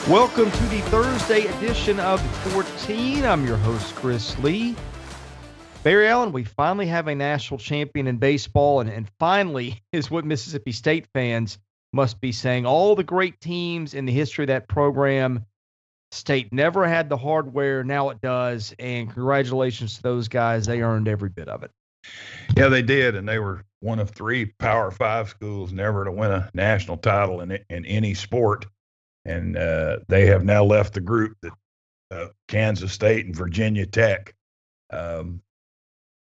Welcome to the Thursday edition of 14. I'm your host, Chris Lee. Barry Allen, we finally have a national champion in baseball, and finally is what Mississippi State fans must be saying. All the great teams in the history of that program, State never had the hardware, now it does, and congratulations to those guys. They earned every bit of it. Yeah, they did, and they were one of three Power 5 schools never to win a national title in any sport. And they have now left the group that Kansas State and Virginia Tech,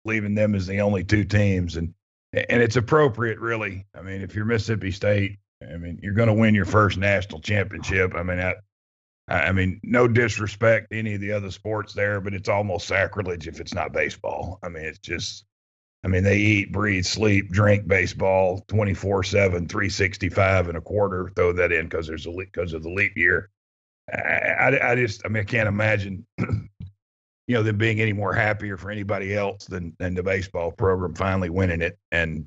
leaving them as the only two teams. And it's appropriate, really. I mean, if you're Mississippi State, I mean, you're going to win your first national championship. I mean, no disrespect to any of the other sports there, but it's almost sacrilege if it's not baseball. I mean, it's just, they eat, breathe, sleep, drink baseball 24/7, 365 and a quarter. Throw that in because of the leap year. I can't imagine, them being any more happier for anybody else than the baseball program finally winning it. And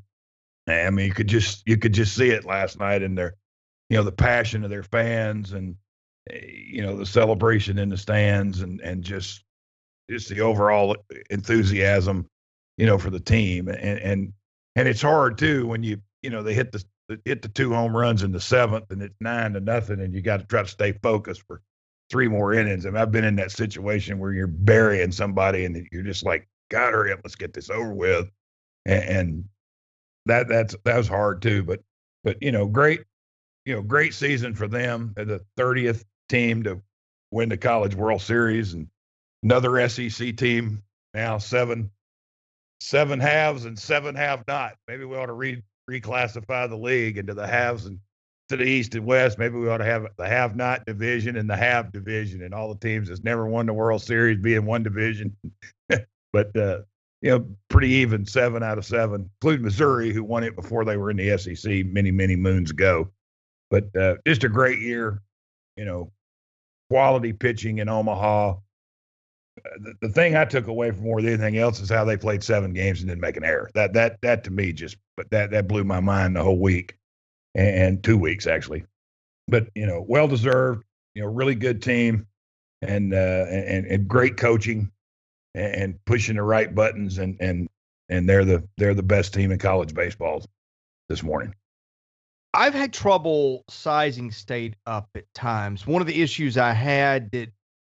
I mean, you could just see it last night in their, the passion of their fans and, the celebration in the stands and just the overall enthusiasm, for the team. And it's hard too when they hit the 2 home runs in the 7th and it's 9-0 and you got to try to stay focused for 3 more innings. I've been in that situation where you're burying somebody and you're just like, God, hurry up, let's get this over with. And that was hard too. But great season for them. They're the 30th team to win the College World Series, and another SEC team now seven haves and 7 have not. Maybe we ought to reclassify the league into the haves and to the East and West. Maybe we ought to have the have not division and the have division, and all the teams that's never won the World Series be in one division. But pretty even 7 out of 7, including Missouri, who won it before they were in the SEC many moons ago. But just a great year. Quality pitching in Omaha. The thing I took away from more than anything else is how they played 7 games and didn't make an error. That to me that blew my mind the whole week and 2 weeks actually. But well deserved. Really good team and great coaching and pushing the right buttons and they're the best team in college baseball this morning. I've had trouble sizing State up at times. One of the issues I had that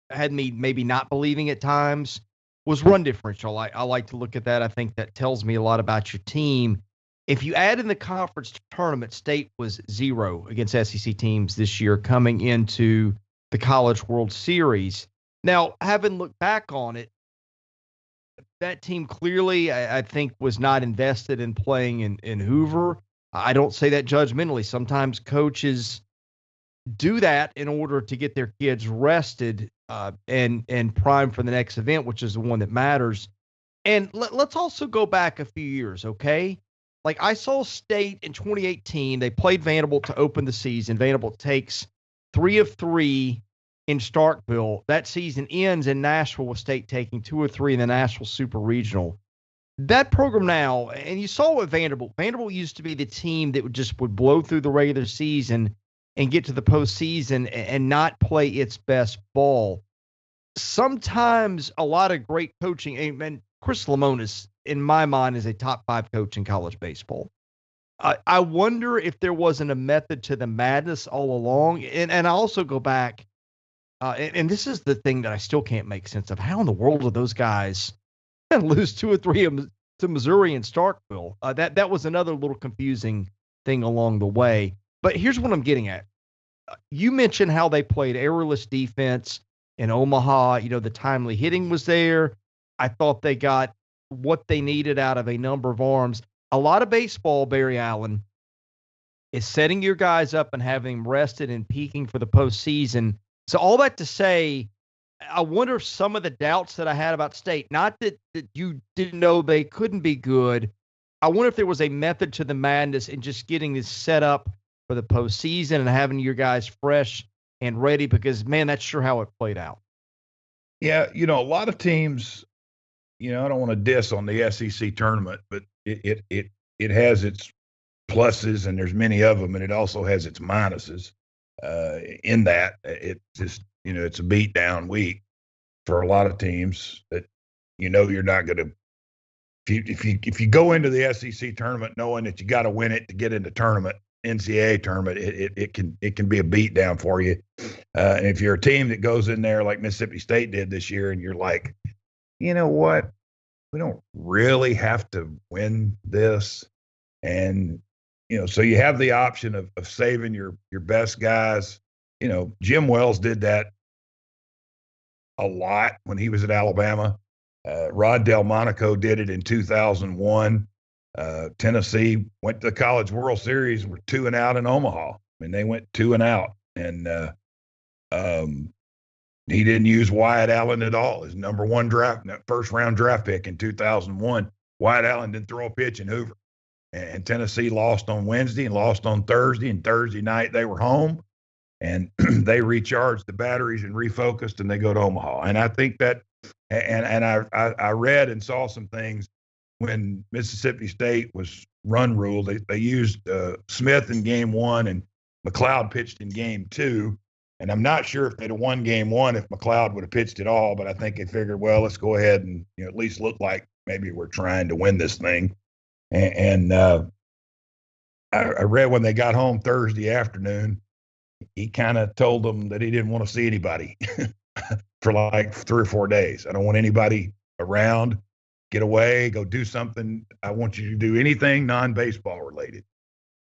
had me maybe not believing at times was run differential. I like to look at that. I think that tells me a lot about your team. If you add in the conference tournament, State was 0 against SEC teams this year coming into the College World Series. Now, having looked back on it, that team clearly, I think, was not invested in playing in Hoover. I don't say that judgmentally. Sometimes coaches do that in order to get their kids rested and primed for the next event, which is the one that matters. And let's also go back a few years, okay? Like I saw State in 2018. They played Vanderbilt to open the season. Vanderbilt takes 3 of 3 in Starkville. That season ends in Nashville with State taking 2 or 3 in the Nashville Super Regional. That program now, and you saw with Vanderbilt used to be the team that would blow through the regular season and get to the postseason and not play its best ball. Sometimes a lot of great coaching, and Chris Lemonis, in my mind, is a top 5 coach in college baseball. I wonder if there wasn't a method to the madness all along. And I also go back, and this is the thing that I still can't make sense of. How in the world do those guys lose 2 or 3 to Missouri and Starkville? That was another little confusing thing along the way. But here's what I'm getting at. You mentioned how they played errorless defense in Omaha. The timely hitting was there. I thought they got what they needed out of a number of arms. A lot of baseball, Barry Allen, is setting your guys up and having them rested and peaking for the postseason. So all that to say, I wonder if some of the doubts that I had about State, not that you didn't know they couldn't be good, I wonder if there was a method to the madness in just getting this set up for the postseason and having your guys fresh and ready, because, man, that's sure how it played out. Yeah, a lot of teams, I don't want to diss on the SEC tournament, but it has its pluses, and there's many of them, and it also has its minuses. in that. It just, it's a beat down week for a lot of teams that, you're not going to, if you go into the SEC tournament knowing that you got to win it to get into tournament, NCAA tournament, it can be a beat down for you. And if you're a team that goes in there like Mississippi State did this year, and you're like, you know what, we don't really have to win this, and so you have the option of saving your best guys. Jim Wells did that a lot when he was at Alabama. Rod Delmonico did it in 2001. Tennessee went to the College World Series and were 2-out in Omaha. I mean, they went 2-out, and he didn't use Wyatt Allen at all. His number one first round draft pick in 2001. Wyatt Allen didn't throw a pitch in Hoover, and Tennessee lost on Wednesday and lost on Thursday. And Thursday night they were home, and they recharged the batteries and refocused, and they go to Omaha. And I think that, and I read and saw some things when Mississippi State was run ruled. They used Smith in game 1 and McLeod pitched in game 2. And I'm not sure if they'd have won game 1 if McLeod would have pitched it all, but I think they figured, well, let's go ahead and at least look like maybe we're trying to win this thing. And I read when they got home Thursday afternoon, he kind of told them that he didn't want to see anybody for like 3 or 4 days. I don't want anybody around. Get away, go do something. I want you to do anything non-baseball related.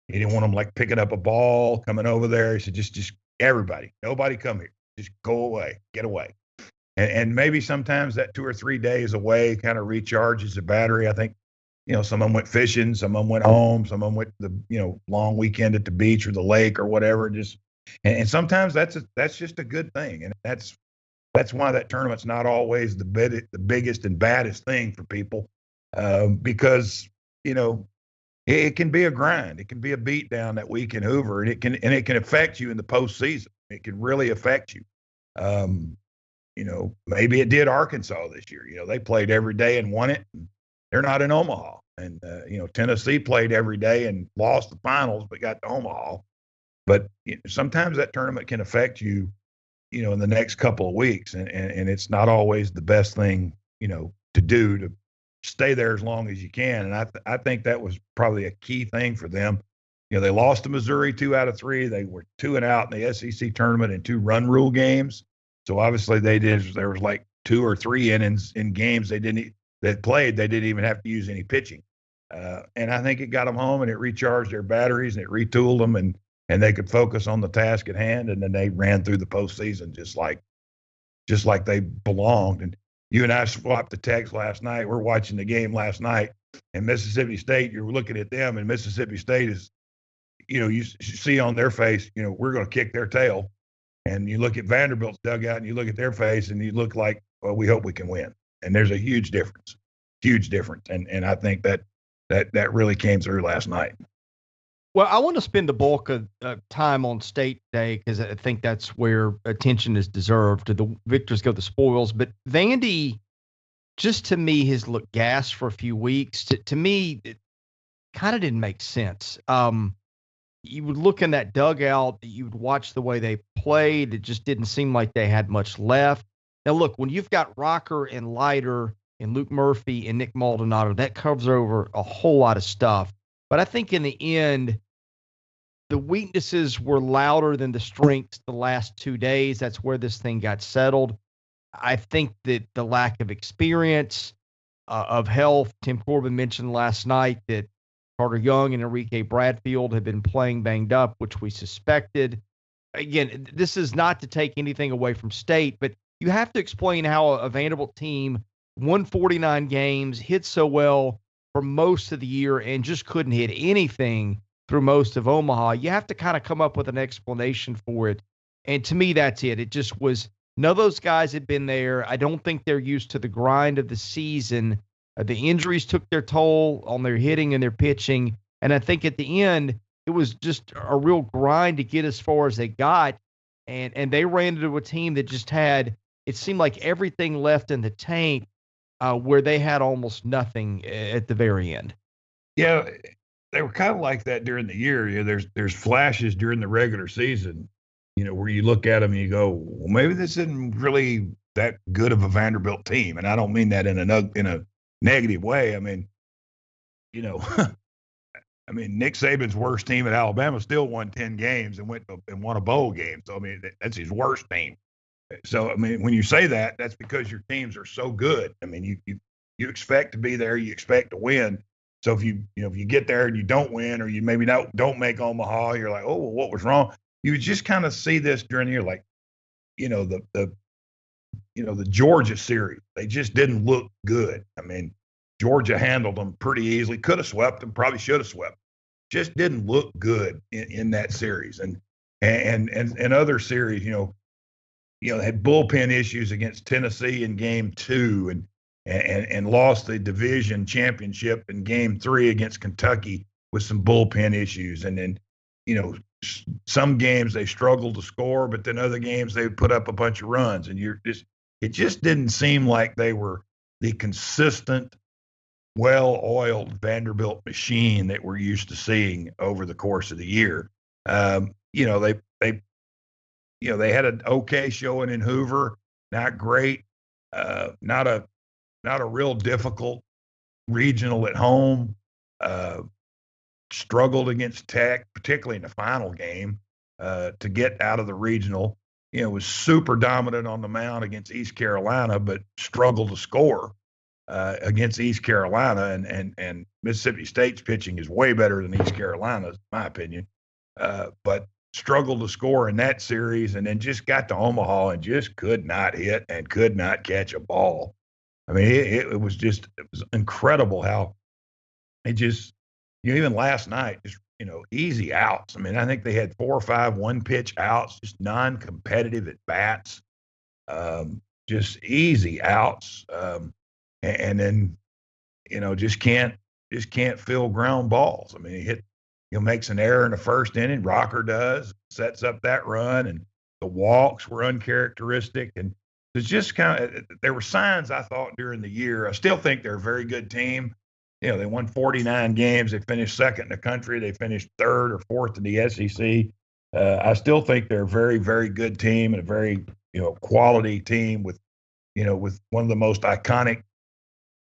He didn't want them like picking up a ball, coming over there. He said, just everybody, nobody come here. Just go away, get away. And maybe sometimes that 2 or 3 days away kind of recharges the battery. I think, some of them went fishing, some of them went home, some of them went to the, long weekend at the beach or the lake or whatever. And sometimes that's just a good thing. And that's why that tournament's not always the biggest and baddest thing for people, because, it can be a grind. It can be a beat down that week in Hoover, and it can affect you in the postseason. It can really affect you. Maybe it did Arkansas this year. They played every day and won it. And they're not in Omaha. And, Tennessee played every day and lost the finals, but got to Omaha. But sometimes that tournament can affect you, in the next couple of weeks. And it's not always the best thing, to do, to stay there as long as you can. And I think that was probably a key thing for them. They lost to Missouri 2 out of 3. They were 2-out in the SEC tournament in 2 run rule games. So obviously there was like 2 or 3 innings in games they didn't even have to use any pitching. And I think it got them home, and it recharged their batteries, and it retooled them, and they could focus on the task at hand. And then they ran through the postseason just like they belonged. And you and I swapped the text last night. We're watching the game last night, and Mississippi State, you're looking at them, and Mississippi State is, you see on their face, we're going to kick their tail. And you look at Vanderbilt's dugout, and you look at their face, and you look like, well, we hope we can win. And there's a huge difference. And I think that really came through last night. Well, I want to spend the bulk of time on State Day because I think that's where attention is deserved. The victors go the spoils. But Vandy, just to me, has looked gassed for a few weeks. To me, it kind of didn't make sense. You would look in that dugout, you would watch the way they played. It just didn't seem like they had much left. Now, look, when you've got Rocker and Leiter and Luke Murphy and Nick Maldonado, that covers over a whole lot of stuff. But I think in the end, the weaknesses were louder than the strengths the last 2 days. That's where this thing got settled. I think that the lack of experience, of health, Tim Corbin mentioned last night that Carter Young and Enrique Bradfield have been playing banged up, which we suspected. Again, this is not to take anything away from State, but you have to explain how a Vanderbilt team won 49 games, hit so well for most of the year, and just couldn't hit anything through most of Omaha. You have to kind of come up with an explanation for it. And to me, that's it. It just was, none of those guys had been there. I don't think they're used to the grind of the season. The injuries took their toll on their hitting and their pitching. And I think at the end, it was just a real grind to get as far as they got. And they ran into a team that just had, it seemed like everything left in the tank, where they had almost nothing at the very end. Yeah, they were kind of like that during the year. There's flashes during the regular season, where you look at them and you go, well, maybe this isn't really that good of a Vanderbilt team. And I don't mean that in a negative way. I mean, you know, I mean, Nick Saban's worst team at Alabama still won 10 games and won a bowl game. So, I mean, that's his worst team. So, I mean, when you say that, that's because your teams are so good. I mean, you expect to be there, you expect to win. So if you get there and you don't win, or you maybe don't make Omaha, you're like, oh, well, what was wrong? You just kind of see this during the year, like, the Georgia series. They just didn't look good. I mean, Georgia handled them pretty easily. Could have swept them, probably should have swept. Just didn't look good in that series. And other series, had bullpen issues against Tennessee in game 2 and lost the division championship in game 3 against Kentucky with some bullpen issues. And then, some games they struggled to score, but then other games they put up a bunch of runs. And it just didn't seem like they were the consistent, well-oiled Vanderbilt machine that we're used to seeing over the course of the year. They had an okay showing in Hoover, not great, not a real difficult regional at home. Struggled against Tech, particularly in the final game, to get out of the regional. Was super dominant on the mound against East Carolina, but struggled to score against East Carolina. And Mississippi State's pitching is way better than East Carolina's, in my opinion. But struggled to score in that series, and then just got to Omaha and just could not hit and could not catch a ball. I mean, it was incredible how it just, even last night, just, easy outs. I mean, I think they had 4 or 5 one-pitch outs, just non-competitive at bats, just easy outs, and then, just can't fill ground balls. I mean, he makes an error in the first inning. Rocker does, sets up that run, and the walks were uncharacteristic. And it's just there were signs, I thought, during the year. I still think they're a very good team. They won 49 games. They finished second in the country. They finished third or fourth in the SEC. I still think they're a very, very good team and a very, quality team with one of the most iconic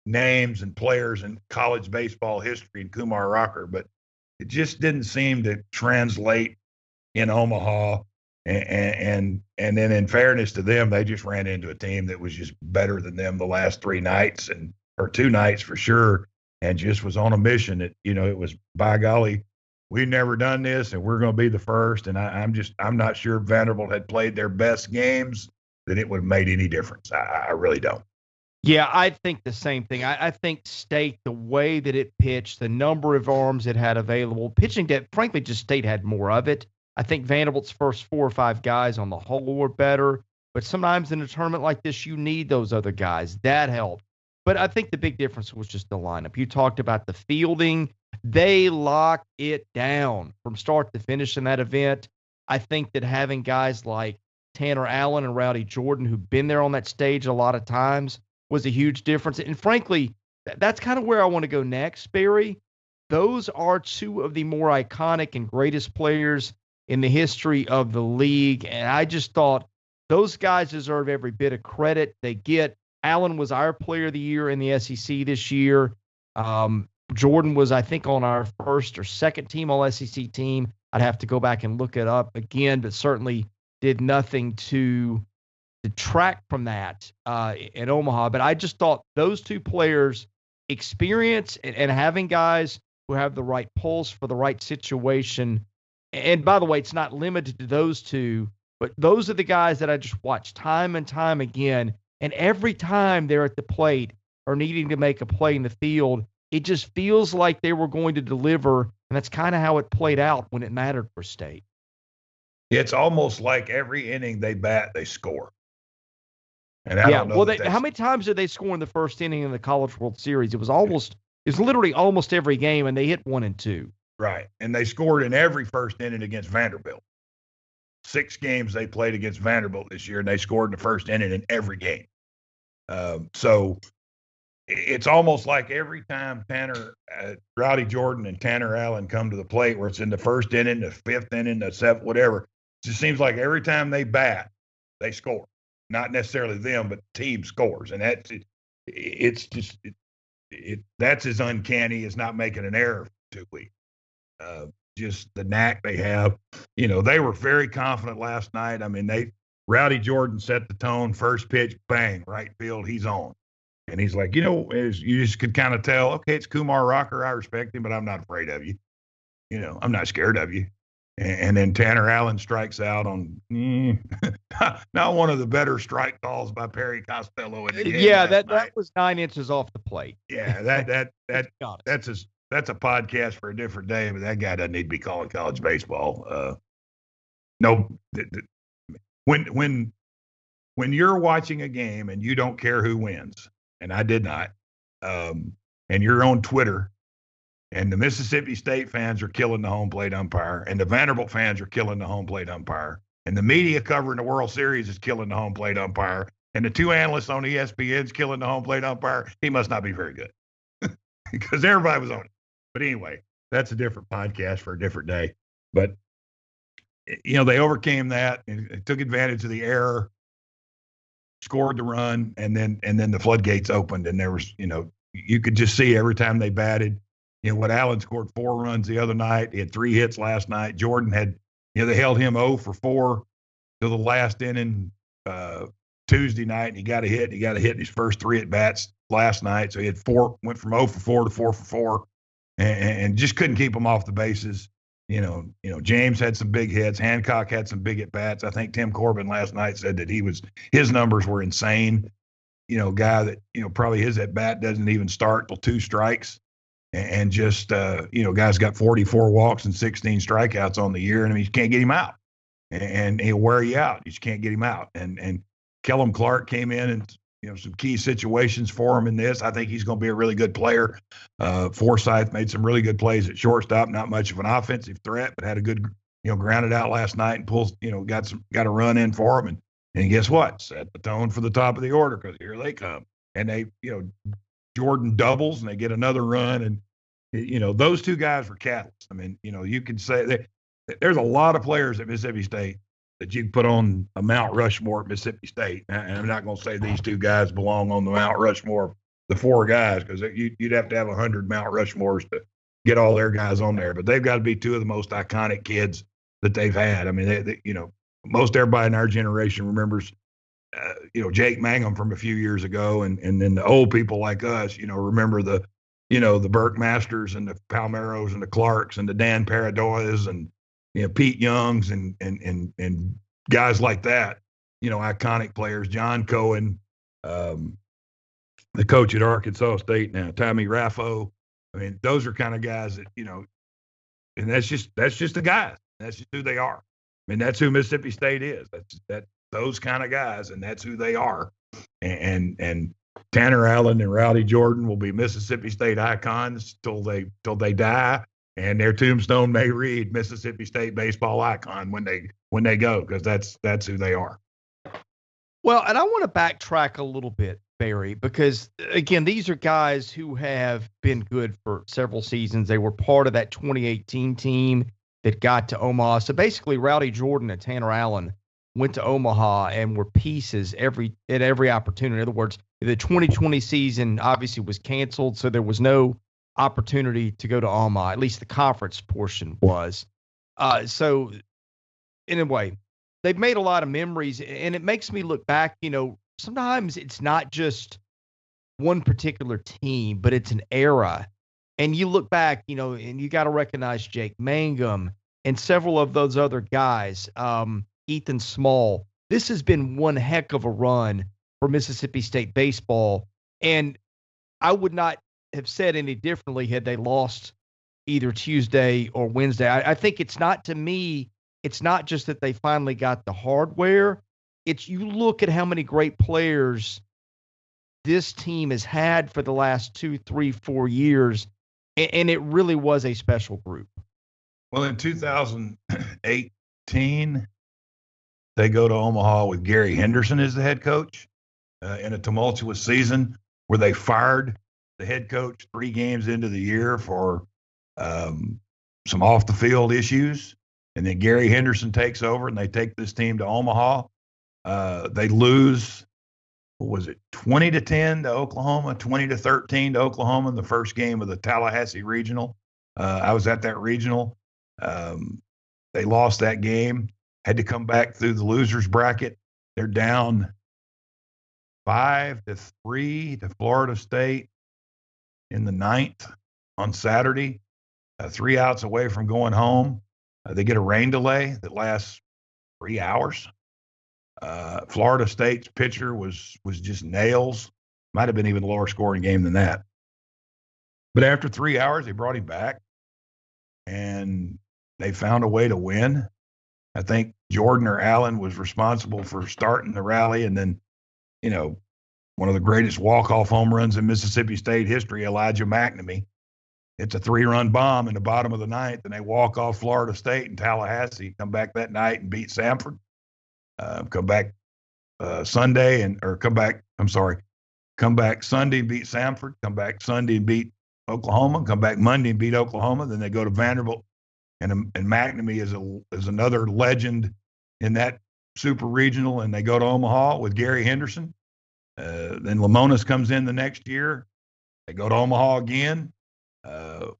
names and players in college baseball history in Kumar Rocker. But it just didn't seem to translate in Omaha. And then, in fairness to them, they just ran into a team that was just better than them the last 3 nights or 2 nights for sure. And just was on a mission that, it was, by golly, we've never done this and we're going to be the first. And I'm not sure if Vanderbilt had played their best games that it would have made any difference. I really don't. Yeah, I think the same thing. I think State, the way that it pitched, the number of arms it had available, pitching depth, frankly, just State had more of it. I think Vanderbilt's first 4 or 5 guys on the whole were better. But sometimes in a tournament like this, you need those other guys. That helped. But I think the big difference was just the lineup. You talked about the fielding. They locked it down from start to finish in that event. I think that having guys like Tanner Allen and Rowdey Jordan, who've been there on that stage a lot of times, was a huge difference. And frankly, that's kind of where I want to go next, Barry. Those are 2 of the more iconic and greatest players in the history of the league. And I just thought those guys deserve every bit of credit they get. Allen was our player of the year in the SEC this year. Jordan was, I think, on our first or second team All-SEC team. I'd have to go back and look it up again, but certainly did nothing to detract from that in Omaha. But I just thought those 2 players, experience and having guys who have the right pulse for the right situation. And by the way, it's not limited to those 2, but those are the guys that I just watched time and time again. And every time they're at the plate or needing to make a play in the field, it just feels like they were going to deliver. And that's kind of how it played out when it mattered for State. It's almost like every inning they bat, they score. And I don't know. Well, how many times did they score in the first inning in the College World Series? It was literally almost every game, and they hit 1 and 2. Right. And they scored in every first inning against Vanderbilt. 6 games they played against Vanderbilt this year, and they scored in the first inning in every game. So it's almost like every time Rowdey Jordan and Tanner Allen come to the plate, where it's in the first inning, the 5th inning, the 7th, whatever, just seems like every time they bat, they score. Not necessarily them, but the team scores, and that's as uncanny as not making an error for 2 weeks. Just the knack they have. They were very confident last night. I mean, Rowdy Jordan set the tone. First pitch, bang, right field, he's on. And he's like, you just could kind of tell, okay, it's Kumar Rocker. I respect him, but I'm not afraid of you. I'm not scared of you. And then Tanner Allen strikes out on not one of the better strike calls by Perry Costello in the game. Yeah, that was 9 inches off the plate. Yeah, that's a podcast for a different day, but that guy doesn't need to be calling college baseball. No, when you're watching a game and you don't care who wins, and I did not, and you're on Twitter, and the Mississippi State fans are killing the home plate umpire, and the Vanderbilt fans are killing the home plate umpire, and the media covering the World Series is killing the home plate umpire, and the 2 analysts on ESPN's killing the home plate umpire, he must not be very good because everybody was on it. But anyway, that's a different podcast for a different day. But, they overcame that and took advantage of the error, scored the run, and then the floodgates opened. And there was, you could just see every time they batted, what Allen scored 4 runs the other night. He had 3 hits last night. Jordan had, they held him 0 for 4 to the last inning Tuesday night, and he got a hit. He got a hit in his first 3 at bats last night. So he had 4, went from 0 for 4 to 4 for 4. And just couldn't keep them off the bases. James had some big hits. Hancock had some big at bats. I think Tim Corbin last night said that his numbers were insane. Guy that probably his at bat doesn't even start till 2 strikes, and just guy's got 44 walks and 16 strikeouts on the year, and I mean you can't get him out, and he'll wear you out. You just can't get him out. And Kellum Clark came in and some key situations for him in this. I think he's going to be a really good player. Forsythe made some really good plays at shortstop. Not much of an offensive threat, but had a good, grounded out last night and pulls, got a run in for him. And guess what? Set the tone for the top of the order because here they come. And they, Jordan doubles and they get another run. And, those 2 guys were catalysts. I mean, you could say there's a lot of players at Mississippi State that you put on a Mount Rushmore at Mississippi State. And I'm not going to say these 2 guys belong on the Mount Rushmore, the 4 guys, because you'd have to have 100 Mount Rushmores to get all their guys on there. But they've got to be 2 of the most iconic kids that they've had. I mean, most everybody in our generation remembers, Jake Mangum from a few years ago. And then the old people like us, remember the Burke Masters and the Palmeros and the Clarks and the Dan Paradoyas and, Pete Youngs and guys like that, iconic players, John Cohen, the coach at Arkansas State now, Tommy Raffo. I mean, those are kind of guys that, and that's just the guys. That's just who they are. I mean, that's who Mississippi State is. That's those kind of guys, and that's who they are. And Tanner Allen and Rowdy Jordan will be Mississippi State icons till they die. And their tombstone may read Mississippi State baseball icon when they go, because that's who they are. Well, and I want to backtrack a little bit, Barry, because again, these are guys who have been good for several seasons. They were part of that 2018 team that got to Omaha. So basically, Rowdy Jordan and Tanner Allen went to Omaha and were pieces at every opportunity. In other words, the 2020 season obviously was canceled, so there was no opportunity to go to Omaha. At least the conference portion was. So anyway, they've made a lot of memories, and it makes me look back. Sometimes it's not just one particular team, but it's an era. And you look back, and you got to recognize Jake Mangum and several of those other guys, Ethan Small. This has been one heck of a run for Mississippi State baseball. And I would not have said any differently had they lost either Tuesday or Wednesday. I think it's not just that they finally got the hardware. It's you look at how many great players this team has had for the last 2, 3, 4 years, and it really was a special group. Well, in 2018, they go to Omaha with Gary Henderson as the head coach in a tumultuous season where they fired the head coach 3 games into the year for some off-the-field issues. and then Gary Henderson takes over, and they take this team to Omaha. They lose, what was it, 20-10 to Oklahoma, 20-13 to Oklahoma in the first game of the Tallahassee Regional. I was at that regional. They lost that game, had to come back through the losers bracket. They're down 5-3 to Florida State in the ninth on Saturday, 3 outs away from going home. They get a rain delay that lasts 3 hours. Florida State's pitcher was just nails. Might have been even a lower scoring game than that. But after 3 hours, they brought him back, and they found a way to win. I think Jordan or Allen was responsible for starting the rally, and then, one of the greatest walk-off home runs in Mississippi State history, Elijah McNamee. It's a 3-run bomb in the bottom of the ninth, and they walk off Florida State in Tallahassee, come back that night and beat Samford. Come back Sunday come back Sunday and beat Samford, come back Sunday and beat Oklahoma, come back Monday and beat Oklahoma. Then they go to Vanderbilt, and McNamee is another legend in that super regional, and they go to Omaha with Gary Henderson. Then Lamonas comes in the next year. They go to Omaha again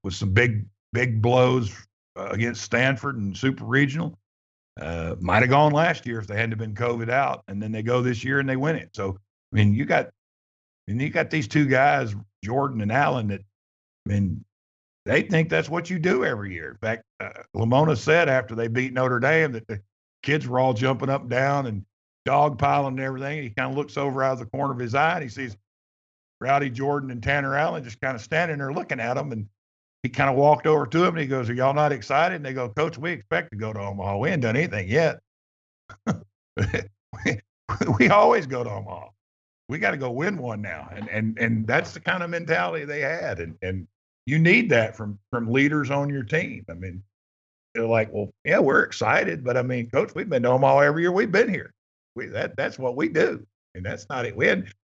with some big blows against Stanford and super regional. Might have gone last year if they hadn't been COVID out, and then they go this year and they win it. So, you got these two guys, Jordan and Allen, that, they think that's what you do every year. In fact, Lamona said after they beat Notre Dame that the kids were all jumping up and down and dogpiling and everything. He kind of looks over out of the corner of his eye and he sees Rowdy Jordan and Tanner Allen just kind of standing there looking at him, and he kind of walked over to him and he goes, "Are y'all not excited?" And they go, "Coach, we expect to go to Omaha. We ain't done anything yet." we always go to Omaha. We got to go win one now. And that's the kind of mentality they had. And you need that from leaders on your team. They're like, "Well, yeah, we're excited, but Coach, we've been to Omaha every year we've been here. That's what we do." And that's not it.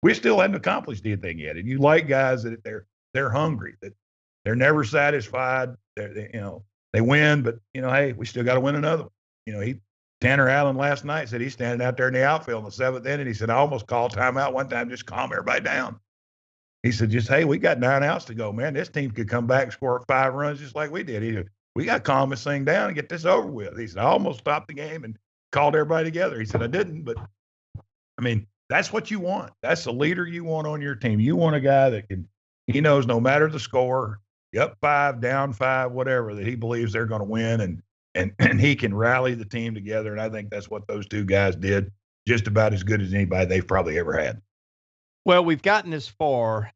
We still hadn't accomplished anything yet. And you like guys that they're hungry, that they're never satisfied. They win, but hey, we still got to win another one. Tanner Allen last night said he's standing out there in the outfield in the seventh inning. He said, "I almost called timeout one time, just calm everybody down." He said, "Hey, we got 9 outs to go, man. This team could come back and score 5 runs just like we did." He said, "We got to calm this thing down and get this over with." He said, "I almost stopped the game and called everybody together." He said, "I didn't, but that's what you want. That's the leader you want on your team. You want a guy that he knows no matter the score, up 5, down 5, whatever, that he believes they're going to win, and he can rally the team together." And I think that's what those two guys did, just about as good as anybody they've probably ever had. Well, we've gotten this far,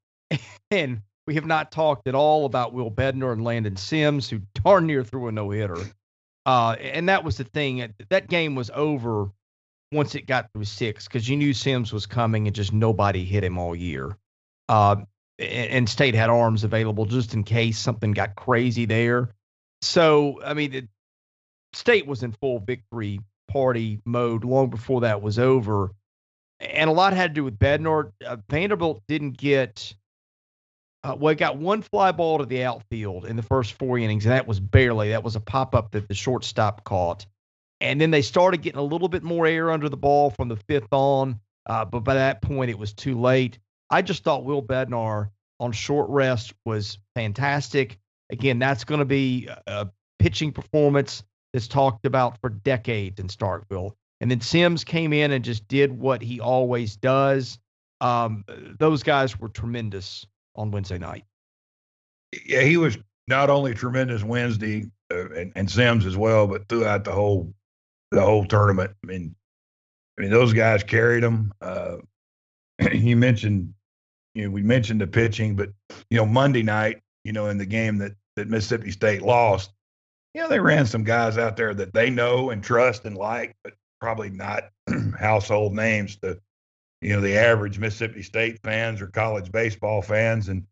and we have not talked at all about Will Bednar and Landon Sims, who darn near threw a no-hitter. And that was the thing. That game was over once it got through 6, because you knew Sims was coming and just nobody hit him all year. And State had arms available just in case something got crazy there. So, State was in full victory party mode long before that was over. And a lot had to do with Bednar. Vanderbilt didn't get it got one fly ball to the outfield in the first 4 innings, and that was a pop-up that the shortstop caught. And then they started getting a little bit more air under the ball from the 5th on, but by that point it was too late. I just thought Will Bednar on short rest was fantastic. Again, that's going to be a pitching performance that's talked about for decades in Starkville. And then Sims came in and just did what he always does. Those guys were tremendous on Wednesday night. Yeah, he was not only tremendous Wednesday and Sims as well, but throughout the whole tournament. Those guys carried them. You mentioned, we mentioned the pitching, but Monday night, in the game that Mississippi State lost, they ran some guys out there that they know and trust and like, but probably not household names to the average Mississippi State fans or college baseball fans. And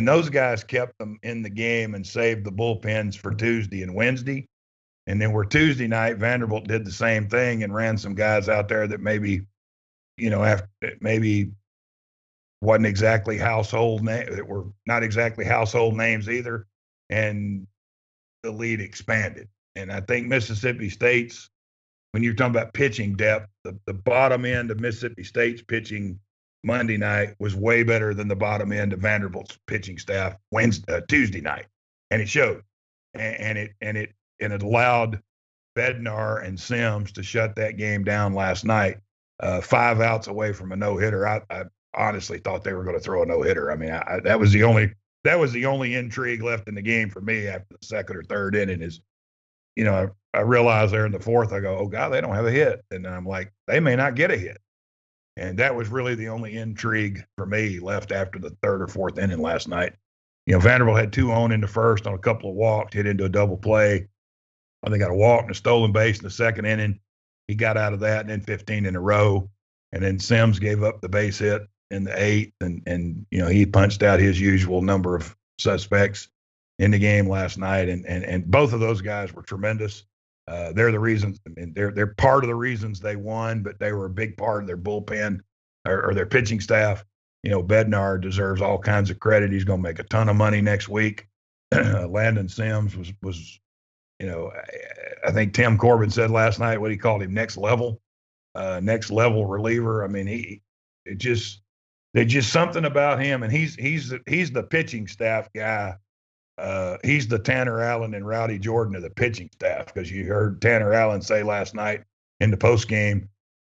those guys kept them in the game and saved the bullpens for Tuesday and Wednesday. And then where Tuesday night, Vanderbilt did the same thing and ran some guys out there that maybe wasn't exactly household names, that were not exactly household names either. And the lead expanded. And I think Mississippi State's, when you're talking about pitching depth, the bottom end of Mississippi State's pitching Monday night was way better than the bottom end of Vanderbilt's pitching staff Tuesday night, and it showed, and it allowed Bednar and Sims to shut that game down last night, 5 outs away from a no hitter. I honestly thought they were going to throw a no hitter. I mean, that was the only intrigue left in the game for me after the second or third inning. Is, I realized there in the fourth, I go, oh God, they don't have a hit, and I'm like, they may not get a hit. And that was really the only intrigue for me left after the third or fourth inning last night. Vanderbilt had 2 on in the first on a couple of walks, hit into a double play. They got a walk and a stolen base in the second inning. He got out of that, and then 15 in a row. And then Sims gave up the base hit in the 8th, and he punched out his usual number of suspects in the game last night. And both of those guys were tremendous. They're the reasons. I mean, they're part of the reasons they won, but they were a big part of their bullpen or their pitching staff. Bednar deserves all kinds of credit. He's going to make a ton of money next week. Landon Sims was I think Tim Corbin said last night what he called him next level reliever. I mean, there's just something about him, and he's the pitching staff guy. He's the Tanner Allen and Rowdey Jordan of the pitching staff, because you heard Tanner Allen say last night in the post game,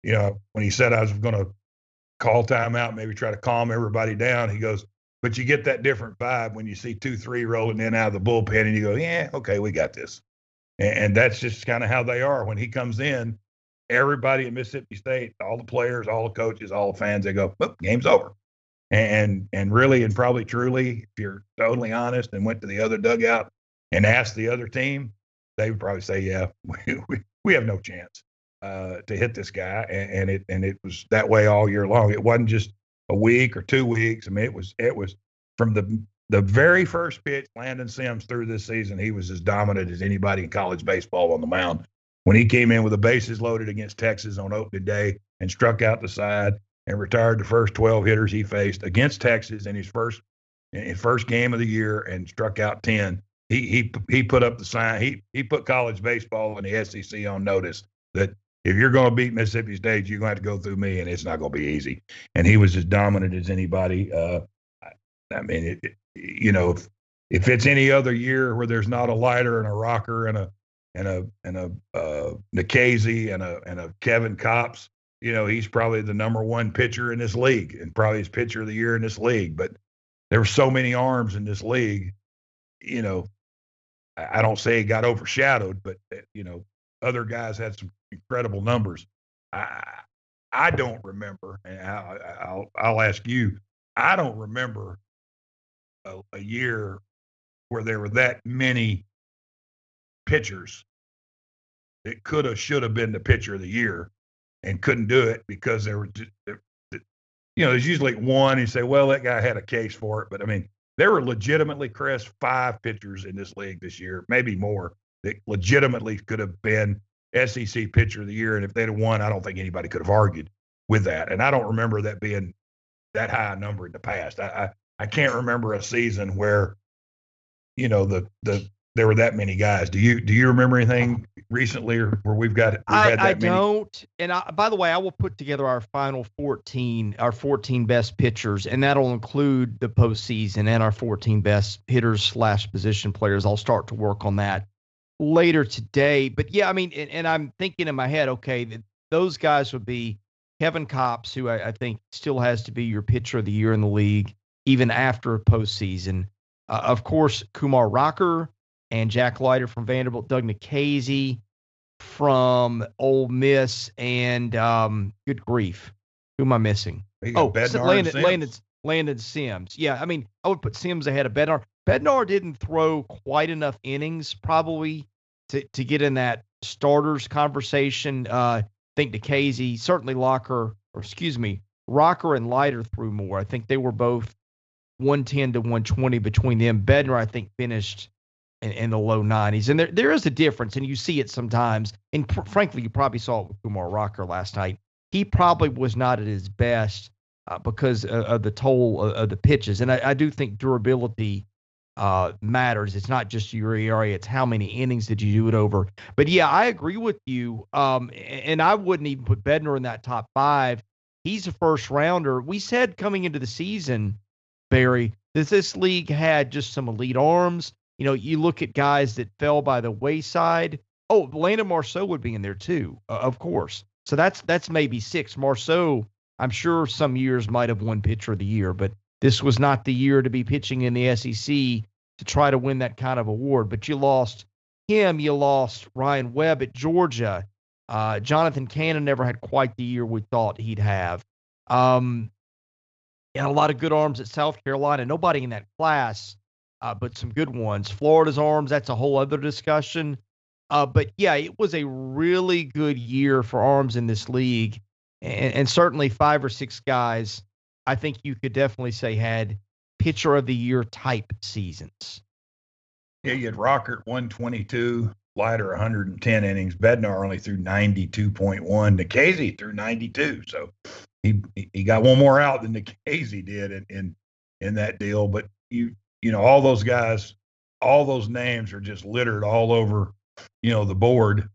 when he said I was going to call timeout, maybe try to calm everybody down, he goes, but you get that different vibe when you see 2-3 rolling in out of the bullpen, and you go, yeah, okay, we got this. And that's just kind of how they are. When he comes in, everybody at Mississippi State, all the players, all the coaches, all the fans, they go, well, game's over. And really, and probably truly, if you're totally honest and went to the other dugout and asked the other team, they would probably say, yeah, we have no chance to hit this guy. And it was that way all year long. It wasn't just a week or 2 weeks. I mean, it was from the very first pitch Landon Sims threw this season. He was as dominant as anybody in college baseball on the mound. When he came in with the bases loaded against Texas on opening day and struck out the side and retired the first 12 hitters he faced against Texas in his first game of the year and struck out 10. He put up the sign. He put college baseball and the SEC on notice that if you're going to beat Mississippi State, you're going to have to go through me, and it's not going to be easy. And he was as dominant as anybody. I mean, if it's any other year where there's not a Leiter and a Rocker and a Nikhazy and a Kevin Kopps, he's probably the number one pitcher in this league and probably his pitcher of the year in this league. But there were so many arms in this league, I don't say he got overshadowed, but other guys had some incredible numbers. I don't remember, and I'll ask you. I don't remember a year where there were that many pitchers that could have, should have been the pitcher of the year and couldn't do it because there's usually one, you say, well, that guy had a case for it. But I mean, there were legitimately, Chris, 5 pitchers in this league this year, maybe more, that legitimately could have been SEC pitcher of the year. And if they'd have won, I don't think anybody could have argued with that. And I don't remember that being that high a number in the past. I can't remember a season where, there were that many guys. Do you remember anything recently or where we've had that many? I don't. And by the way, I will put together our final 14 best pitchers, and that'll include the postseason and our 14 best hitters / position players. I'll start to work on that later today. But yeah, I mean, and I'm thinking in my head, okay, those guys would be Kevin Kopps, who I think still has to be your pitcher of the year in the league, even after postseason. Of course, Kumar Rocker and Jack Leiter from Vanderbilt, Doug Nikhazy from Ole Miss, and good grief, who am I missing? Landon Sims. Yeah, I mean, I would put Sims ahead of Bednar. Bednar didn't throw quite enough innings, probably, to get in that starters conversation. I think Nikhazy, certainly Rocker and Leiter threw more. I think they were both 110 to 120 between them. Bednar, I think, finished in the low 90s. And there is a difference, and you see it sometimes. And frankly, you probably saw it with Kumar Rocker last night. He probably was not at his best because of the toll of the pitches. And I do think durability matters. It's not just your ERA, it's how many innings did you do it over. But yeah, I agree with you. And I wouldn't even put Bednar in that top 5. He's a first rounder. We said coming into the season, Barry, that this league had just some elite arms. You look at guys that fell by the wayside. Oh, Landon Marceau would be in there too, of course. So that's maybe 6. Marceau, I'm sure some years might have won pitcher of the year, but this was not the year to be pitching in the SEC to try to win that kind of award. But you lost him. You lost Ryan Webb at Georgia. Jonathan Cannon never had quite the year we thought he'd have. And a lot of good arms at South Carolina. Nobody in that class, but some good ones. Florida's arms, that's a whole other discussion. But yeah, it was a really good year for arms in this league. And certainly 5 or 6 guys, I think you could definitely say had pitcher of the year type seasons. Yeah, you had Rockert 122, Leiter 110 innings. Bednar only threw 92.1. Nikhazy threw 92. So he got one more out than Nikhazy did in that deal. But you know, all those guys, all those names are just littered all over, the board,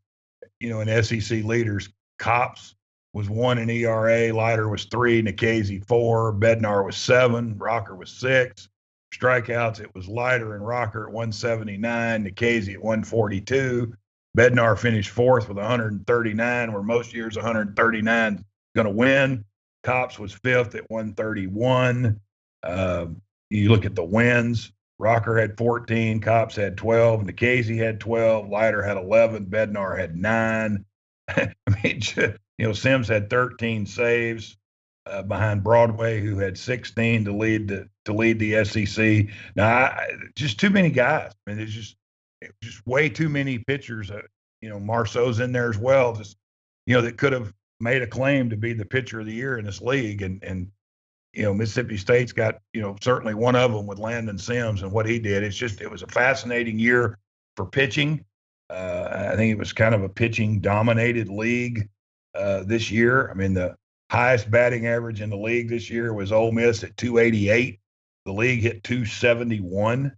in SEC leaders. Cops was 1 in ERA, Leiter was 3, Nikhazy 4, Bednar was 7, Rocker was 6. Strikeouts, it was Leiter and Rocker at 179, Nikhazy at 142. Bednar finished 4th with 139, where most years 139 is going to win. Cops was 5th at 131. You look at the wins. Rocker had 14, Cops had 12, Nikhazy had 12, Leiter had 11, Bednar had 9. I mean, Sims had 13 saves behind Broadway, who had 16 to lead the SEC. Now, just too many guys. I mean, it's just way too many pitchers. Marceau's in there as well. Just that could have made a claim to be the pitcher of the year in this league, and Mississippi State's got certainly one of them with Landon Sims and what he did. It was a fascinating year for pitching. I think it was kind of a pitching dominated league this year. I mean, the highest batting average in the league this year was Ole Miss at 288. The league hit 271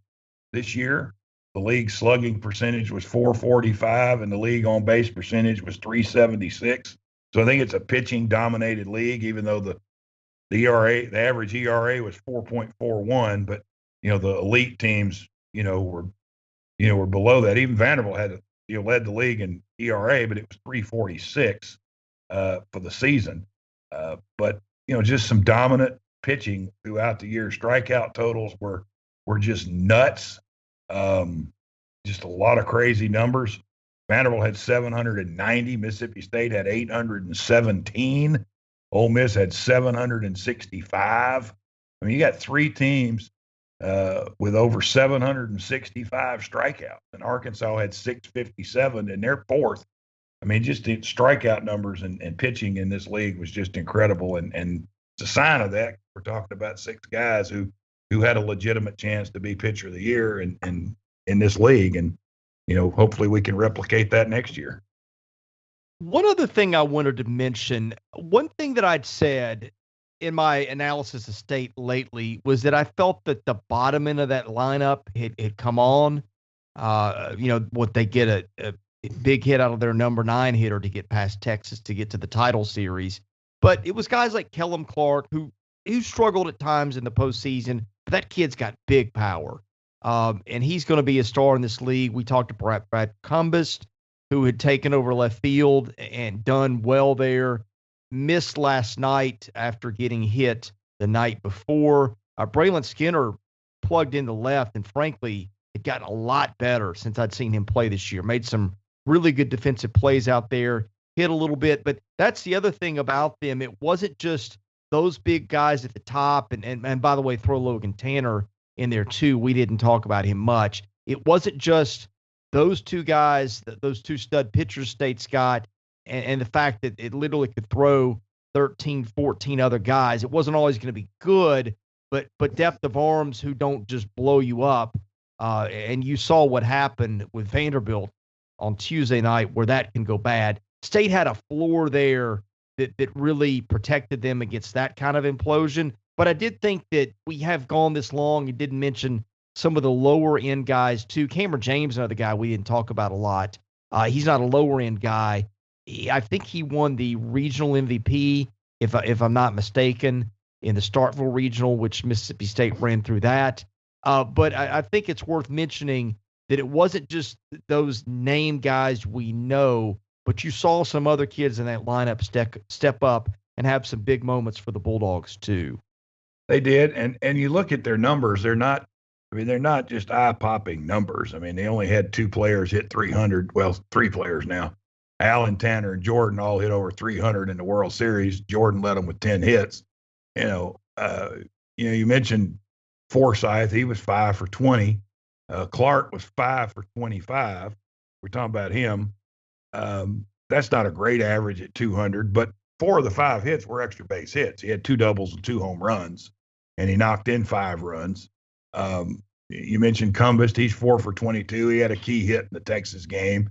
this year. The league slugging percentage was 445, and the league on base percentage was 376. So I think it's a pitching dominated league, even though the average ERA was 4.41, but the elite teams, were below that. Even Vanderbilt had led the league in ERA, but it was 346 for the season. But just some dominant pitching throughout the year. Strikeout totals were just nuts. Just a lot of crazy numbers. Vanderbilt had 790. Mississippi State had 817. Ole Miss had 765. I mean, you got 3 teams with over 765 strikeouts, and Arkansas had 657, and they're 4th. I mean, just the strikeout numbers and pitching in this league was just incredible, and it's a sign of that. We're talking about 6 guys who had a legitimate chance to be pitcher of the year in this league, and hopefully we can replicate that next year. One other thing I wanted to mention, one thing that I'd said in my analysis of State lately was that I felt that the bottom end of that lineup had come on. What they get a big hit out of their number 9 hitter to get past Texas to get to the title series. But it was guys like Kellum Clark who struggled at times in the postseason, but that kid's got big power. And he's going to be a star in this league. We talked to Brad Cumbest, who had taken over left field and done well there, missed last night after getting hit the night before. Braylon Skinner plugged into left, and frankly, it got a lot better since I'd seen him play this year. Made some really good defensive plays out there, hit a little bit, but that's the other thing about them. It wasn't just those big guys at the top, and by the way, throw Logan Tanner in there too. We didn't talk about him much. It wasn't just those 2 guys, those 2 stud pitchers State's got, and the fact that it literally could throw 13, 14 other guys. It wasn't always going to be good, but depth of arms who don't just blow you up. And you saw what happened with Vanderbilt on Tuesday night where that can go bad. State had a floor there that really protected them against that kind of implosion. But I did think that we have gone this long and didn't mention some of the lower end guys too. Cameron James, another guy we didn't talk about a lot. He's not a lower end guy. I think he won the regional MVP, if I'm not mistaken, in the Starkville Regional, which Mississippi State ran through that. But I think it's worth mentioning that it wasn't just those name guys we know, but you saw some other kids in that lineup step up and have some big moments for the Bulldogs too. They did, and you look at their numbers; they're not just eye-popping numbers. I mean, they only had 2 players hit 300. Well, 3 players now. Allen, Tanner, and Jordan all hit over 300 in the World Series. Jordan led them with 10 hits. You mentioned Forsyth. He was 5 for 20. Clark was 5 for 25. We're talking about him. That's not a great average at 200, but 4 of the 5 hits were extra base hits. He had 2 doubles and 2 home runs, and he knocked in 5 runs. You mentioned Cumbest. He's 4 for 22. He had a key hit in the Texas game.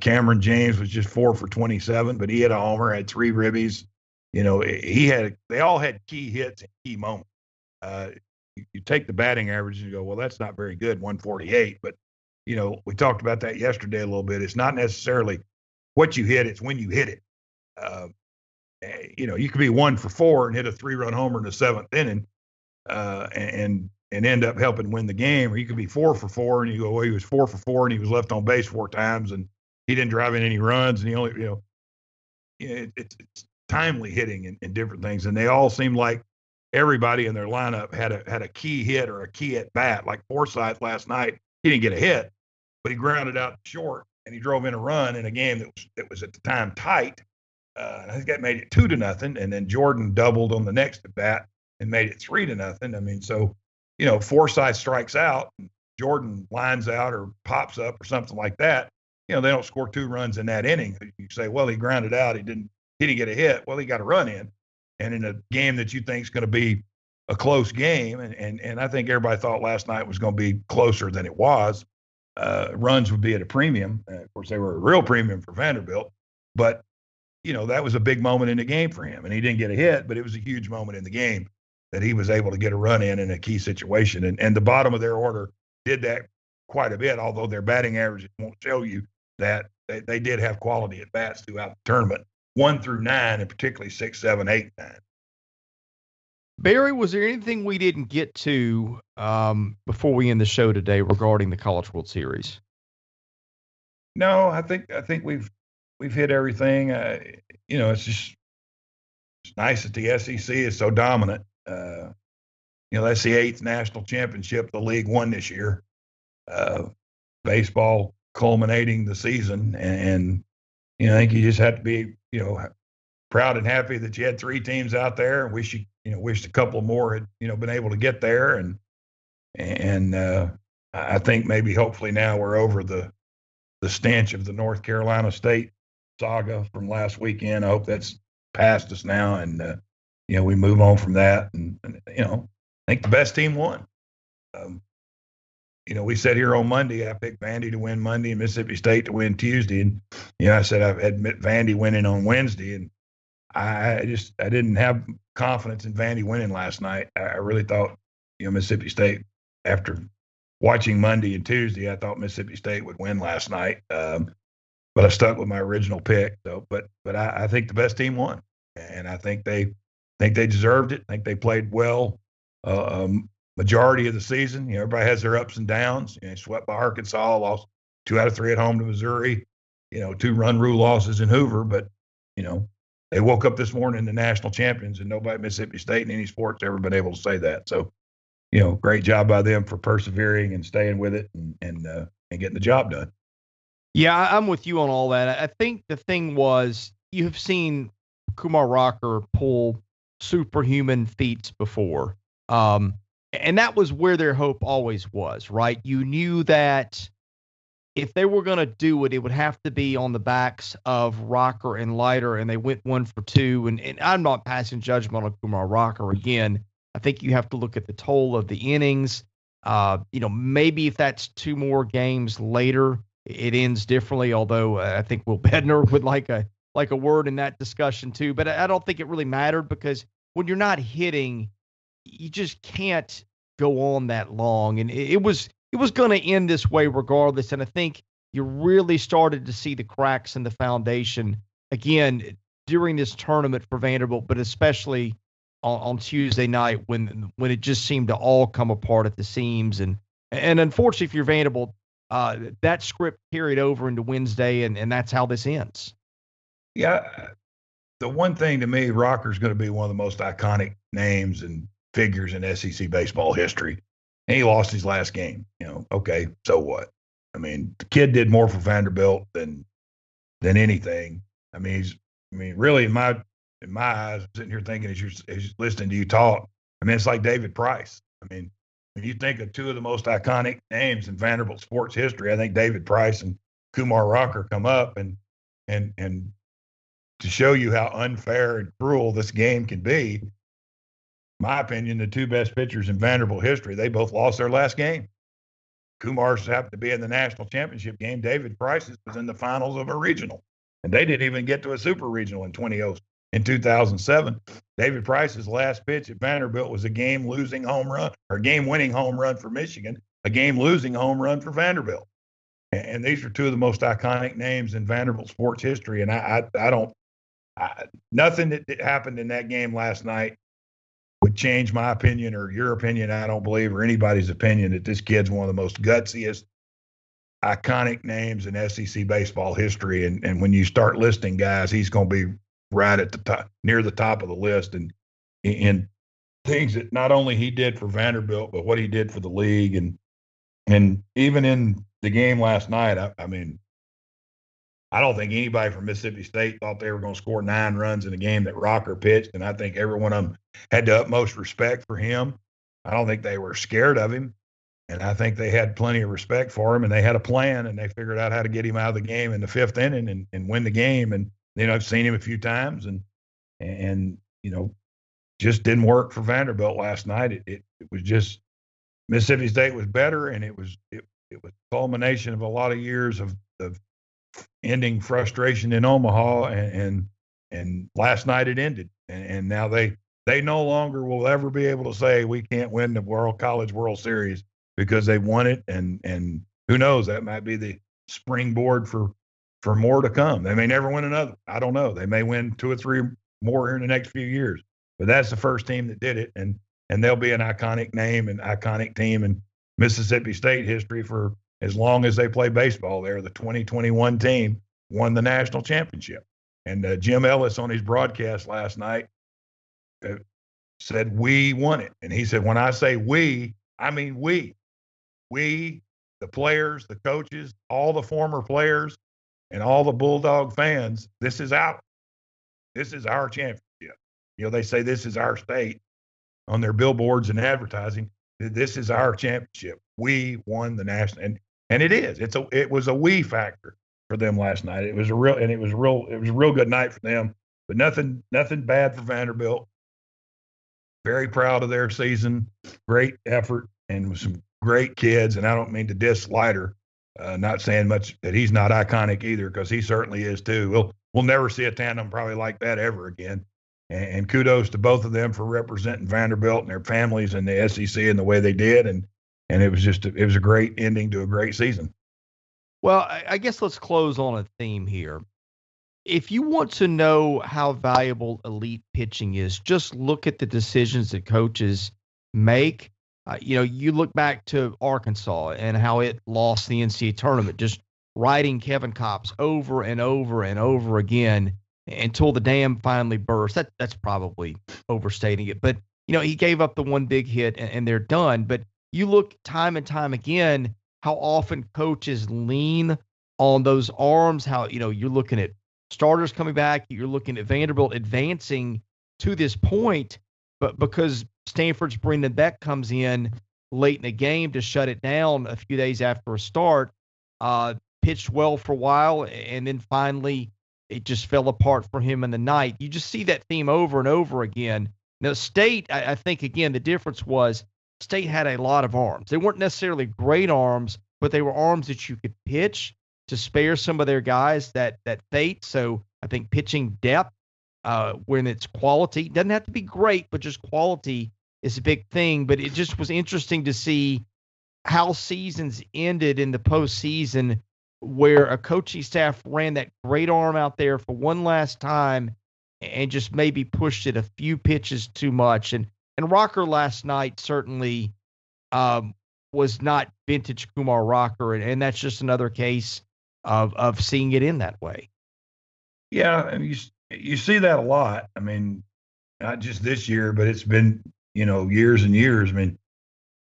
Cameron James was just 4 for 27, but he had a homer, had 3 ribbies. They all had key hits and key moments. You take the batting average and you go, well, that's not very good, 148. But, we talked about that yesterday a little bit. It's not necessarily what you hit, it's when you hit it. You could be 1 for 4 and hit a 3-run homer in the 7th inning and end up helping win the game. Or you could be 4 for 4 and you go, well, he was 4 for 4 and he was left on base 4 times and he didn't drive in any runs. And he only, it's timely hitting and different things. And they all seem like everybody in their lineup had a key hit or a key at bat. Like Forsyth last night, he didn't get a hit, but he grounded out short and he drove in a run in a game that was at the time tight. I think that made it 2-0, and then Jordan doubled on the next at bat and made it 3-0. I mean, so Forsyth strikes out, and Jordan lines out or pops up or something like that. They don't score 2 runs in that inning. You say, well, he grounded out, he didn't get a hit. Well, he got a run in, and in a game that you think is going to be a close game, and I think everybody thought last night was going to be closer than it was. Runs would be at a premium. Of course, they were a real premium for Vanderbilt, but that was a big moment in the game for him. And he didn't get a hit, but it was a huge moment in the game that he was able to get a run in a key situation. And the bottom of their order did that quite a bit, although their batting averages won't show you that they did have quality at bats throughout the tournament, 1 through 9, and particularly 6, 7, 8, 9. Barry, was there anything we didn't get to before we end the show today regarding the College World Series? No, I think we've hit everything. It's nice that the SEC is so dominant. That's the 8th national championship the league won this year. Baseball culminating the season, and I think you just have to be proud and happy that you had 3 teams out there. And wished a couple more had been able to get there. And I think maybe hopefully now we're over the stench of the North Carolina State saga from last weekend. I hope that's past us now, and we move on from that. And I think the best team won. We said here on Monday, I picked Vandy to win Monday and Mississippi State to win Tuesday, and I said I admit Vandy winning on Wednesday, and I didn't have confidence in Vandy winning last night. I really thought Mississippi State, after watching Monday and Tuesday, I thought Mississippi State would win last night. But I stuck with my original pick. So, but I think the best team won, and I think they deserved it. I think they played well majority of the season. Everybody has their ups and downs. Swept by Arkansas, lost 2 out of 3 at home to Missouri. 2 run rule losses in Hoover, but they woke up this morning the national champions, and nobody at Mississippi State in any sport's ever been able to say that. So, great job by them for persevering and staying with it and getting the job done. Yeah, I'm with you on all that. I think the thing was, you have seen Kumar Rocker pull superhuman feats before. And that was where their hope always was, right? You knew that if they were going to do it, it would have to be on the backs of Rocker and Leiter, and they went 1 for 2. And I'm not passing judgment on Kumar Rocker. Again, I think you have to look at the toll of the innings. Maybe if that's 2 more games later, it ends differently, although I think Will Bednar would like a word in that discussion too. But I don't think it really mattered, because when you're not hitting, you just can't go on that long. And it was going to end this way regardless. And I think you really started to see the cracks in the foundation again during this tournament for Vanderbilt, but especially on Tuesday night when it just seemed to all come apart at the seams. And unfortunately, if you're Vanderbilt, that script carried over into Wednesday, and that's how this ends. Yeah, the one thing to me, Rocker's going to be one of the most iconic names and figures in SEC baseball history. And he lost his last game. Okay, so what? I mean, the kid did more for Vanderbilt than anything. I mean, really in my eyes, I'm sitting here thinking as you're listening to you talk, I mean, it's like David Price. I mean, when you think of two of the most iconic names in Vanderbilt sports history, I think David Price and Kumar Rocker come up, and to show you how unfair and cruel this game can be, my opinion, the two best pitchers in Vanderbilt history, they both lost their last game. Kumar's happened to be in the national championship game. David Price's was in the finals of a regional, and they didn't even get to a super regional in 2007. David Price's last pitch at Vanderbilt was a game-winning home run for Michigan, a game-losing home run for Vanderbilt. And these are two of the most iconic names in Vanderbilt sports history. And nothing that happened in that game last night would change my opinion or your opinion, I don't believe, or anybody's opinion that this kid's one of the most gutsiest, iconic names in SEC baseball history. And when you start listing guys, he's going to be right at the top, near the top of the list. And in things that not only he did for Vanderbilt, but what he did for the league. And even in the game last night, I mean, I don't think anybody from Mississippi State thought they were going to score 9 runs in a game that Rocker pitched, and I think every one of them had the utmost respect for him. I don't think they were scared of him, and I think they had plenty of respect for him, and they had a plan, and they figured out how to get him out of the game in the 5th inning and win the game. And I've seen him a few times, and just didn't work for Vanderbilt last night. It was just Mississippi State was better, and it was a culmination of a lot of years of ending frustration in Omaha, and last night it ended, and now they no longer will ever be able to say we can't win the College World Series because they won it, and who knows, that might be the springboard for more to come. They may never win another. I don't know. They may win 2 or 3 more here in the next few years, but that's the first team that did it, and they'll be an iconic name and iconic team in Mississippi State history for as long as they play baseball there. The 2021 team won the national championship. And Jim Ellis on his broadcast last night said, we won it. And he said, when I say we, I mean we. We, the players, the coaches, all the former players, and all the Bulldog fans, this is our championship. They say this is our state on their billboards and advertising. This is our championship. We won the national, and it is. It was a we factor for them last night. It was a real good night for them. But nothing bad for Vanderbilt. Very proud of their season. Great effort and with some great kids. And I don't mean to diss Leiter. Not saying much that he's not iconic either, because he certainly is too. We'll never see a tandem probably like that ever again. And kudos to both of them for representing Vanderbilt and their families in the SEC in the way they did. And it was a great ending to a great season. Well, I guess let's close on a theme here. If you want to know how valuable elite pitching is, just look at the decisions that coaches make. You look back to Arkansas and how it lost the NCAA tournament, just riding Kevin Kopps over and over and over again until the dam finally burst. That's probably overstating it, but he gave up the one big hit and they're done. But you look time and time again how often coaches lean on those arms, how you're looking at starters coming back, you're looking at Vanderbilt advancing to this point, but because Stanford's Brendan Beck comes in late in the game to shut it down a few days after a start, pitched well for a while, and then finally it just fell apart for him in the night. You just see that theme over and over again. Now, State, I think, again, the difference was State had a lot of arms. They weren't necessarily great arms, but they were arms that you could pitch to spare some of their guys that fate. So I think pitching depth, when it's quality, doesn't have to be great, but just quality is a big thing, but it just was interesting to see how seasons ended in the postseason where a coaching staff ran that great arm out there for one last time and just maybe pushed it a few pitches too much. And Rocker last night certainly was not vintage Kumar Rocker, and that's just another case of seeing it in that way. Yeah, and you see that a lot. I mean, not just this year, but it's been, years and years. I mean,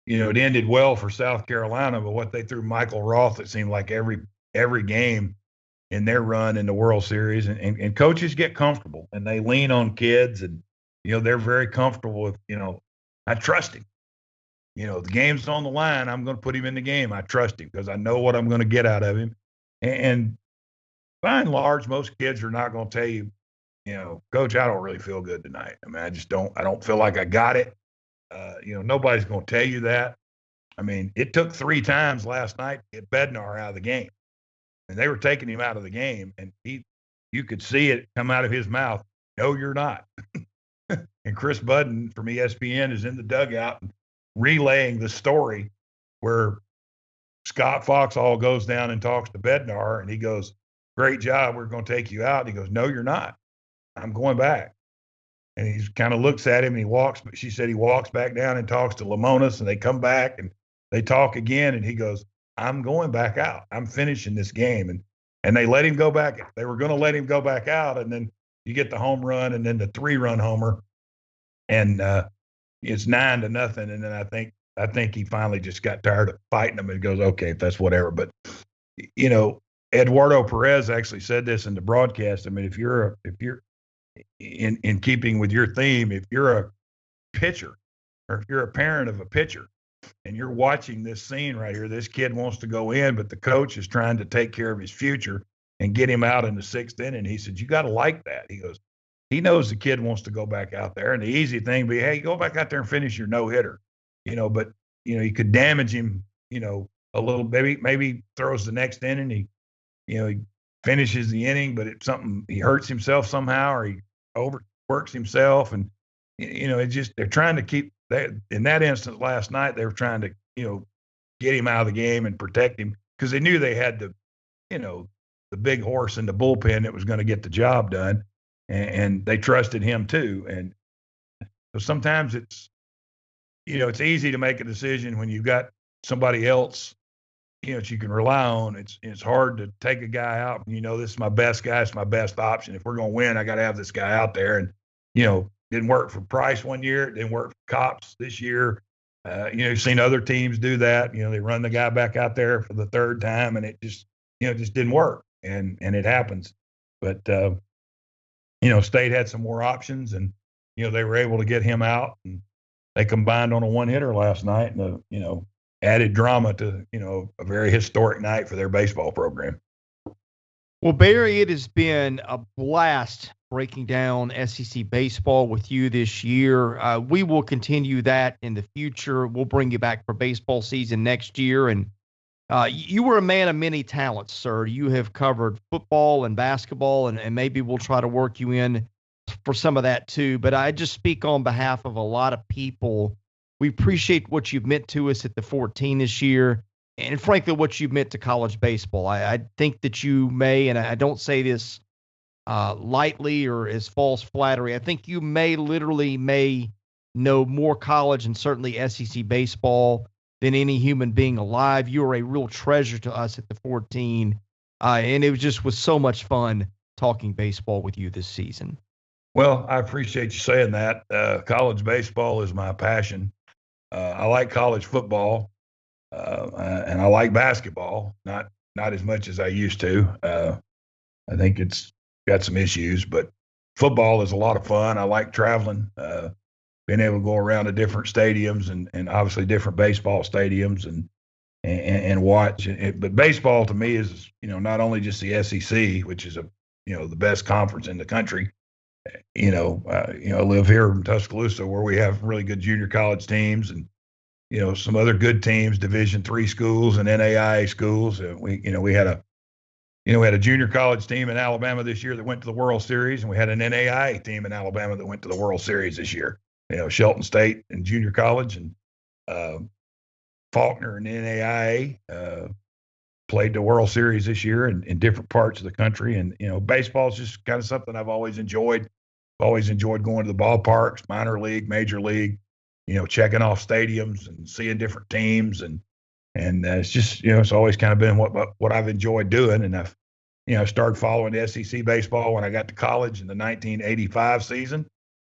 it ended well for South Carolina, but what they threw Michael Roth, it seemed like every game in their run in the World Series, and coaches get comfortable and they lean on kids, and they're very comfortable with, I trust him. The game's on the line. I'm going to put him in the game. I trust him because I know what I'm going to get out of him. And by and large, most kids are not going to tell you, Coach, I don't really feel good tonight. I mean, I don't feel like I got it. Nobody's going to tell you that. I mean, it took 3 times last night to get Bednar out of the game. And they were taking him out of the game, and you could see it come out of his mouth. No, you're not. And Chris Budden from ESPN is in the dugout relaying the story where Scott Foxhall goes down and talks to Bednar, and he goes, "Great job. We're going to take you out." And he goes, "No, you're not. I'm going back." And he kind of looks at him, and she said he walks back down and talks to Lamonis, and they come back and they talk again. And he goes, "I'm going back out. I'm finishing this game." And they let him go back. They were going to let him go back out. And then you get the home run and then the 3-run homer. And it's 9-0. And then I think he finally just got tired of fighting them and goes, "Okay, if that's whatever." But, Eduardo Perez actually said this in the broadcast. I mean, if you're in keeping with your theme, if you're a pitcher or if you're a parent of a pitcher and you're watching this scene right here, this kid wants to go in, but the coach is trying to take care of his future and get him out in the 6th inning. He said, you got to like that. He goes, he knows the kid wants to go back out there. And the easy thing be, hey, go back out there and finish your no-hitter, but, you could damage him, a little, maybe throws the next inning. He finishes the inning, but it's something, he hurts himself somehow or he overworks himself. And, they're trying to keep that. In that instance last night, they were trying to, get him out of the game and protect him because they knew they had the big horse in the bullpen that was going to get the job done. And they trusted him too. And so sometimes it's, it's easy to make a decision when you've got somebody else, that you can rely on. It's hard to take a guy out. This is my best guy. It's my best option. If we're going to win, I got to have this guy out there. And, didn't work for Price one year. It didn't work for Cops this year. You've seen other teams do that. They run the guy back out there for the 3rd time and it just, just didn't work. And it happens. But, State had some more options and, they were able to get him out and they combined on a 1-hitter last night and, added drama to, a very historic night for their baseball program. Well, Barry, it has been a blast breaking down SEC baseball with you this year. We will continue that in the future. We'll bring you back for baseball season next year. And you were a man of many talents, sir. You have covered football and basketball, and maybe we'll try to work you in for some of that too. But I just speak on behalf of a lot of people. We appreciate what you've meant to us at the 14 this year, and frankly, what you've meant to college baseball. I think that you may, and I don't say this lightly or as false flattery, I think you may know more college and certainly SEC baseball than any human being alive. You are a real treasure to us at the 14, and it was so much fun talking baseball with you this season. Well, I appreciate you saying that. College baseball is my passion. I like college football, and I like basketball, not as much as I used to. I think it's got some issues, but football is a lot of fun. I like traveling, being able to go around to different stadiums and obviously different baseball stadiums and watch. But baseball to me is, not only just the SEC, which is the best conference in the country. I live here in Tuscaloosa where we have really good junior college teams and, some other good teams, Division III schools and NAIA schools. We had a junior college team in Alabama this year that went to the World Series, and we had an NAIA team in Alabama that went to the World Series this year. Shelton State and junior college, and Faulkner and NAIA. Played the World Series this year in different parts of the country. And, baseball is just kind of something I've always enjoyed. Always enjoyed going to the ballparks, minor league, major league, checking off stadiums and seeing different teams. And it's just, it's always kind of been what I've enjoyed doing. And I've, started following the SEC baseball when I got to college in the 1985 season.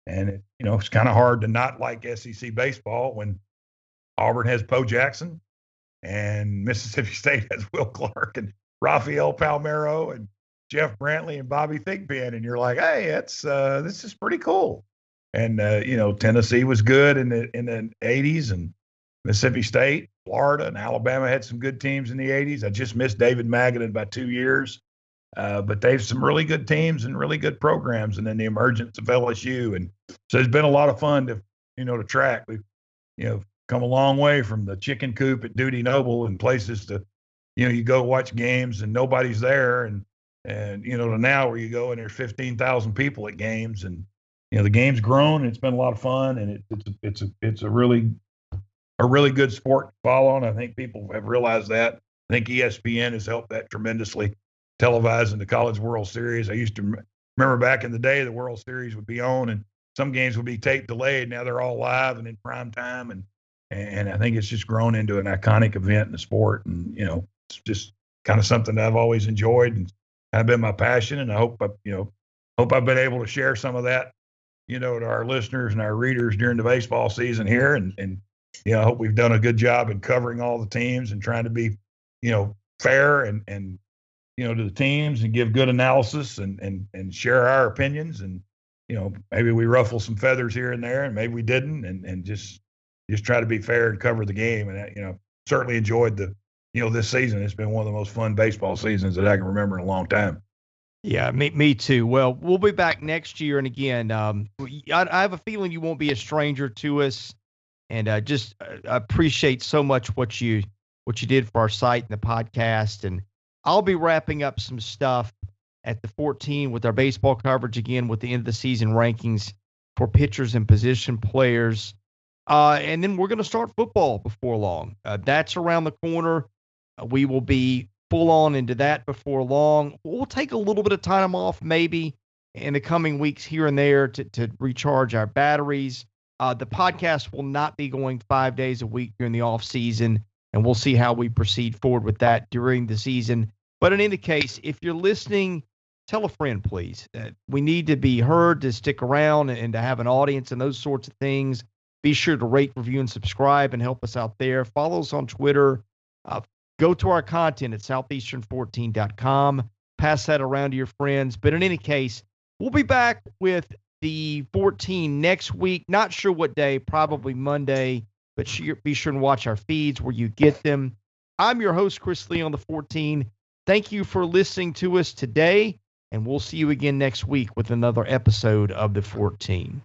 And, it's kind of hard to not like SEC baseball when Auburn has Bo Jackson and Mississippi State has Will Clark and Rafael Palmeiro and Jeff Brantley and Bobby Thigpen. And you're like, hey, this is pretty cool. And, Tennessee was good in the 80s, and Mississippi State, Florida, and Alabama had some good teams in the 80s. I just missed David Magadan by 2 years. But they have some really good teams and really good programs. And then the emergence of LSU. And so it's been a lot of fun to track. We've, come a long way from the chicken coop at Duty Noble and places to, you go watch games and nobody's there. And to now where you go and there's 15,000 people at games, and, the game's grown and it's been a lot of fun, and it's a really good sport to follow. And I think people have realized that. I think ESPN has helped that tremendously, televising the College World Series. I used to remember back in the day, the World Series would be on and some games would be tape delayed. Now they're all live and in prime time. And I think it's just grown into an iconic event in the sport. And, it's just kind of something that I've always enjoyed and kind of been my passion. And I hope I've been able to share some of that, to our listeners and our readers during the baseball season here. And I hope we've done a good job in covering all the teams and trying to be, fair and to the teams and give good analysis and share our opinions. And, maybe we ruffle some feathers here and there, and maybe we didn't, and just try to be fair and cover the game. And, certainly enjoyed this season. It's been one of the most fun baseball seasons that I can remember in a long time. Yeah, me too. Well, we'll be back next year. And again, I have a feeling you won't be a stranger to us. And I appreciate so much what you did for our site and the podcast. And I'll be wrapping up some stuff at the 14 with our baseball coverage again with the end of the season rankings for pitchers and position players. And then we're going to start football before long. That's around the corner. We will be full on into that before long. We'll take a little bit of time off maybe in the coming weeks here and there to recharge our batteries. The podcast will not be going 5 days a week during the off season, and we'll see how we proceed forward with that during the season. But in any case, if you're listening, tell a friend, please. We need to be heard, to stick around and to have an audience and those sorts of things. Be sure to rate, review, and subscribe and help us out there. Follow us on Twitter. Go to our content at southeastern14.com. Pass that around to your friends. But in any case, we'll be back with the 14 next week. Not sure what day, probably Monday, but be sure and watch our feeds where you get them. I'm your host, Chris Lee, on the 14. Thank you for listening to us today, and we'll see you again next week with another episode of the 14.